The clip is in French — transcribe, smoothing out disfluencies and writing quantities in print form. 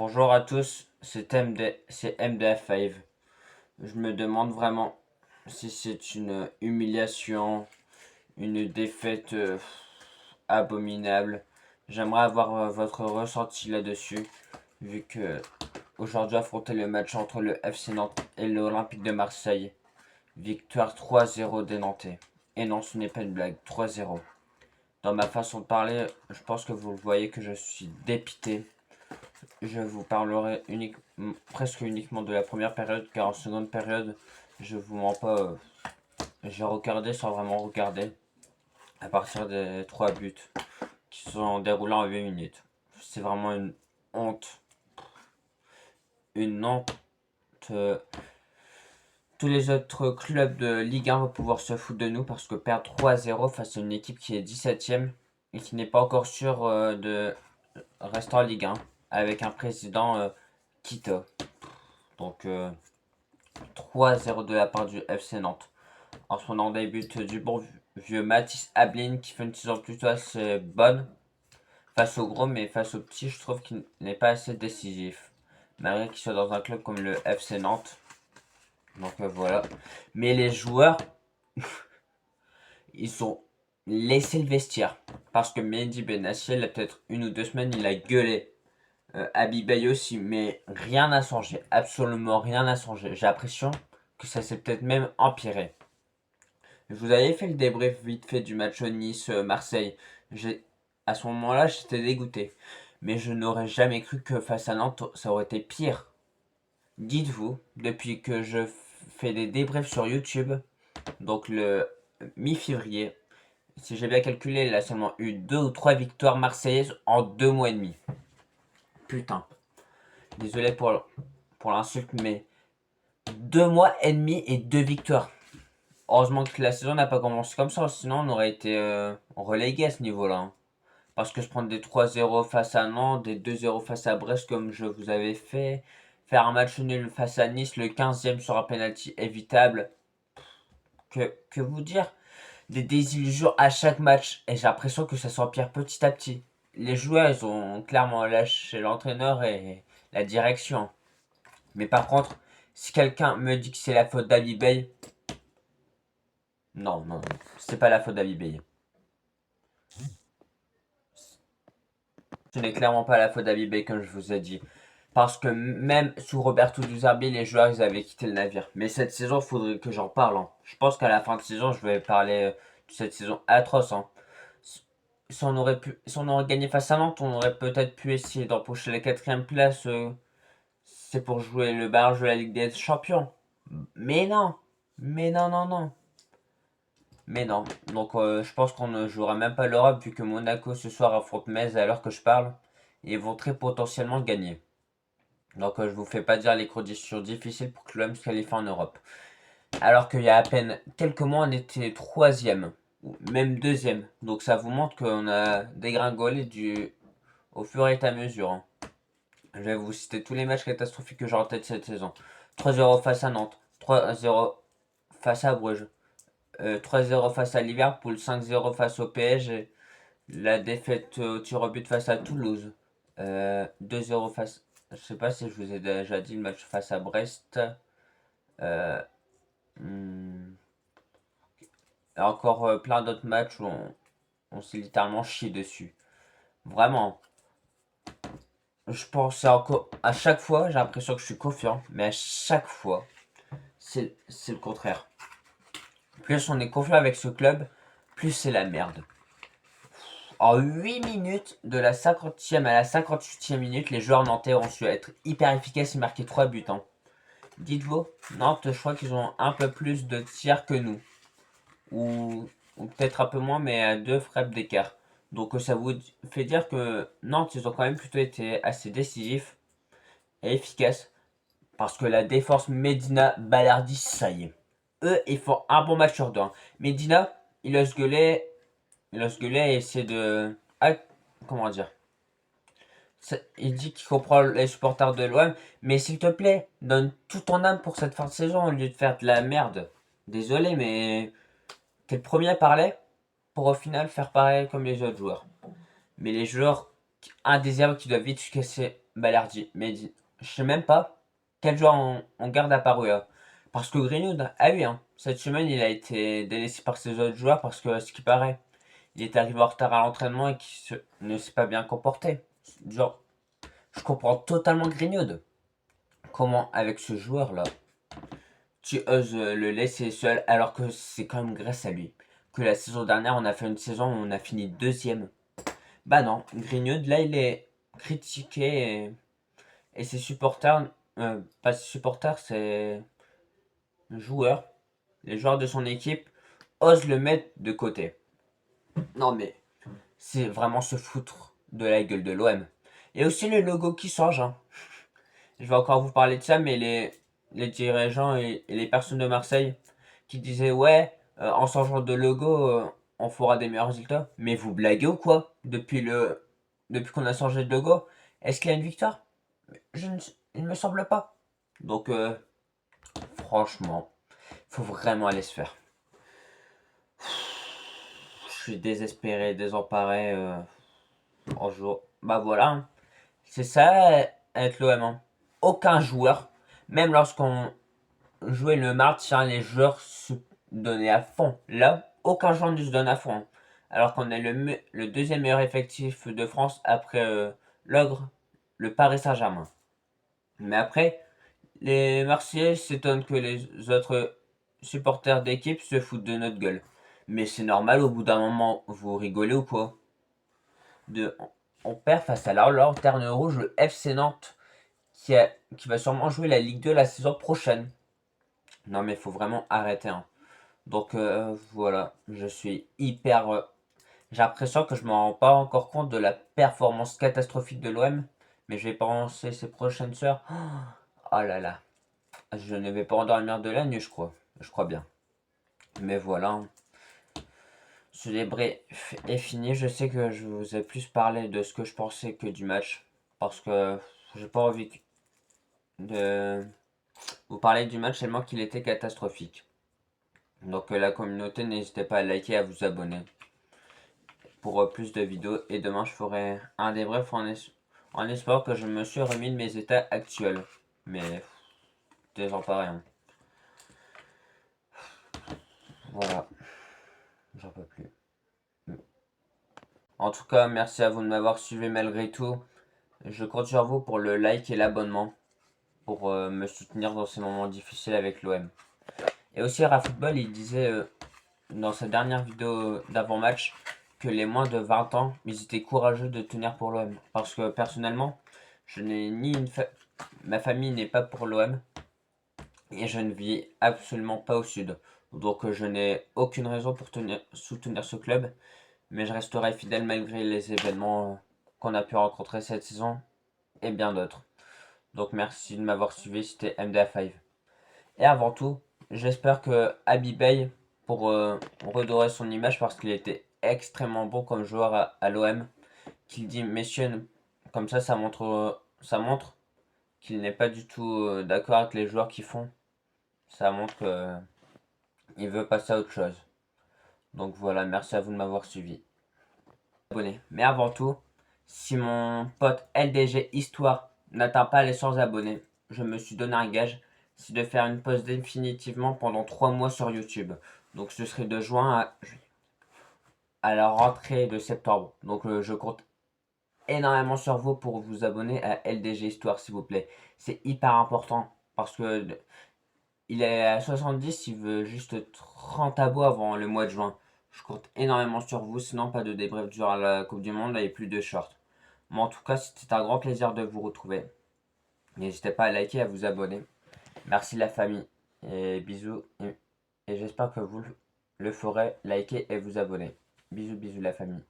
Bonjour à tous, c'est MDF5. Je me demande vraiment si c'est une humiliation, une défaite abominable. J'aimerais avoir votre ressenti là-dessus, vu que aujourd'hui affronter le match entre le FC Nantes et l'Olympique de Marseille. Victoire 3-0 des Nantais. Et non, ce n'est pas une blague, 3-0. Dans ma façon de parler, je pense que vous voyez que je suis dépité. Je vous parlerai presque uniquement de la première période, car en seconde période, je vous mens pas, j'ai regardé sans vraiment regarder, à partir des 3 buts qui se sont déroulés en 8 minutes. C'est vraiment une honte. Une honte. euh, Tous les autres clubs de Ligue 1 vont pouvoir se foutre de nous parce que perdre 3-0 face à une équipe qui est 17ème et qui n'est pas encore sûre de rester en Ligue 1 avec un président Quito. Donc 3-0 de la part du FC Nantes. En son début du bon vieux Mathis Ablin qui fait une saison plutôt assez bonne face au gros, mais face au petit, je trouve qu'il n'est pas assez décisif. Malgré qu'il soit dans un club comme le FC Nantes. Donc voilà. Mais les joueurs, ils ont laissé le vestiaire. Parce que Mehdi Benassi, il y a peut-être 1 ou 2 semaines, il a gueulé. Abibay aussi, mais rien n'a changé. Absolument rien n'a changé. J'ai l'impression que ça s'est peut-être même empiré. Je vous avais fait le débrief vite fait du match Nice-Marseille. À ce moment-là, j'étais dégoûté. Mais je n'aurais jamais cru que face à Nantes, ça aurait été pire. Dites-vous, depuis que je fais des débriefs sur YouTube, donc le mi-février, si j'ai bien calculé, il a seulement eu 2 ou 3 victoires marseillaises en 2 mois et demi. Putain. Désolé pour l'insulte, mais 2 mois et demi et 2 victoires. Heureusement que la saison n'a pas commencé comme ça, sinon on aurait été relégué à ce niveau-là, hein. Parce que je prends des 3-0 face à Nantes, des 2-0 face à Brest comme je vous avais fait, faire un match nul face à Nice, le 15e sur un penalty évitable. Que vous dire? Des désillusions à chaque match et j'ai l'impression que ça s'empire petit à petit. Les joueurs, ils ont clairement lâché l'entraîneur et la direction. Mais par contre, si quelqu'un me dit que c'est la faute d'Abibay, non, non, non, c'est pas la faute d'Abibay. Ce n'est clairement pas la faute d'Abibay comme je vous ai dit. Parce que même sous Roberto Di Zerbi, les joueurs ils avaient quitté le navire. Mais cette saison, il faudrait que j'en parle, hein. Je pense qu'à la fin de saison, je vais parler de cette saison atroce, hein. Si on aurait gagné face à Nantes, on aurait peut-être pu essayer d'empocher la 4ème place. C'est pour jouer le barrage de la Ligue des Champions. Mais non, mais non, non, non. Mais non. Donc je pense qu'on ne jouera même pas l'Europe vu que Monaco ce soir affronte Metz à l'heure que je parle. Et ils vont très potentiellement gagner. Donc je vous fais pas dire les conditions difficiles pour que l'OM se qualifie en Europe. Alors qu'il y a à peine quelques mois on était 3ème. Ou même 2ème. Donc ça vous montre qu'on a dégringolé au fur et à mesure, hein. Je vais vous citer tous les matchs catastrophiques que j'ai en tête cette saison. 3-0 face à Nantes. 3-0 face à Bruges. 3-0 face à Liverpool, 5-0 face au PSG, la défaite au tir au but face à Toulouse, 2-0 face. Je sais pas si je vous ai déjà dit le match face à Brest. Euh, hmm, et encore plein d'autres matchs où on s'est littéralement chié dessus. Vraiment. Je pense encore. À chaque fois, j'ai l'impression que je suis confiant, mais à chaque fois, c'est le contraire. Plus on est confiant avec ce club, plus c'est la merde. En 8 minutes, de la 50e à la 58e minute, les joueurs nantais ont su être hyper efficaces et marquer 3 buts, hein. Dites-vous, Nantes, je crois qu'ils ont un peu plus de tirs que nous. Ou peut-être un peu moins, mais à 2 frappes d'écart. Donc ça vous fait dire que Nantes, ils ont quand même plutôt été assez décisifs et efficaces. Parce que la défense Medina, Balardi, ça y est. Eux, ils font un bon match sur deux, hein. Medina, il ose gueuler et essayer de... Ah, comment dire? Il dit qu'il comprend les supporters de l'OM, mais s'il te plaît, donne tout ton âme pour cette fin de saison au lieu de faire de la merde. Désolé, mais t'es le premier à parler pour au final faire pareil comme les autres joueurs. Mais les joueurs indésirables qui doivent vite se casser Balerdi. Mais je sais même pas quel joueur on garde à part eux, hein. Parce que Greenwood, ah oui, hein, cette semaine il a été délaissé par ses autres joueurs parce que, ce qui paraît, il est arrivé en retard à l'entraînement et qu'il ne s'est pas bien comporté. Genre, je comprends totalement Greenwood. Comment, avec ce joueur-là, tu oses le laisser seul alors que c'est quand même grâce à lui que la saison dernière on a fait une saison où on a fini deuxième. Bah non, Greenwood là il est critiqué et ses supporters, pas ses supporters, c'est joueurs, les joueurs de son équipe osent le mettre de côté. Non mais c'est vraiment se foutre de la gueule de l'OM. Et aussi le logo qui change, hein. Je vais encore vous parler de ça, mais les dirigeants et les personnes de Marseille qui disaient ouais, en changeant de logo, on fera des meilleurs résultats. Mais vous blaguez ou quoi? Depuis qu'on a changé de logo, est-ce qu'il y a une victoire? Je ne, il ne me semble pas. Donc franchement, faut vraiment aller se faire. Je suis désespéré, désemparé en jour. Bah voilà, hein. C'est ça être l'OM, hein. Aucun joueur, même lorsqu'on jouait le match, hein, les joueurs se donnaient à fond. Là, aucun joueur ne se donne à fond, hein. Alors qu'on est le deuxième meilleur effectif de France après l'Ogre, le Paris Saint-Germain. Mais après, les Marseillais s'étonnent que les autres supporters d'équipe se foutent de notre gueule. Mais c'est normal, au bout d'un moment, vous rigolez ou quoi? de, on perd face à la Lanterne Rouge, le FC Nantes, qui va sûrement jouer la Ligue 2 la saison prochaine. Non mais faut vraiment arrêter, hein. Donc voilà, je suis hyper... j'ai l'impression que je me rends pas encore compte de la performance catastrophique de l'OM, mais je vais penser ces prochaines heures. Oh là là, je ne vais pas endormir de la nuit, je crois bien. Mais voilà, hein. Ce débrief est fini. Je sais que je vous ai plus parlé de ce que je pensais que du match. Parce que j'ai pas envie de vous parler du match tellement qu'il était catastrophique. Donc la communauté, n'hésitez pas à liker et à vous abonner pour plus de vidéos. Et demain, je ferai un débrief en espérant que je me suis remis de mes états actuels. Mais désemparé, hein. Voilà, j'en peux plus. En tout cas, merci à vous de m'avoir suivi malgré tout. Je compte sur vous pour le like et l'abonnement, pour me soutenir dans ces moments difficiles avec l'OM. Et aussi, RaFootball, il disait dans sa dernière vidéo d'avant-match que les moins de 20 ans, ils étaient courageux de tenir pour l'OM. Parce que personnellement, je n'ai ni ma famille n'est pas pour l'OM et je ne vis absolument pas au sud. Donc je n'ai aucune raison pour soutenir ce club, mais je resterai fidèle malgré les événements qu'on a pu rencontrer cette saison et bien d'autres. Donc merci de m'avoir suivi, c'était MDA5. Et avant tout, j'espère que Abibay, pour redorer son image parce qu'il était extrêmement bon comme joueur à l'OM, qu'il dit messieurs, comme ça montre qu'il n'est pas du tout d'accord avec les joueurs qui font. Ça montre qu'il veut passer à autre chose. Donc voilà, merci à vous de m'avoir suivi. Abonné. Mais avant tout, si mon pote LDG Histoire n'atteint pas les 100 abonnés, je me suis donné un gage, c'est de faire une pause définitivement pendant 3 mois sur YouTube. Donc ce serait de juin à la rentrée de septembre. Donc je compte énormément sur vous pour vous abonner à LDG Histoire s'il vous plaît. C'est hyper important parce que il est à 70, il veut juste 30 abos avant le mois de juin. Je compte énormément sur vous, sinon pas de débrief durant la Coupe du Monde et plus de shorts. Mais en tout cas, c'était un grand plaisir de vous retrouver. N'hésitez pas à liker et à vous abonner. Merci la famille. Et bisous. Et j'espère que vous le ferez, liker et vous abonner. Bisous, bisous la famille.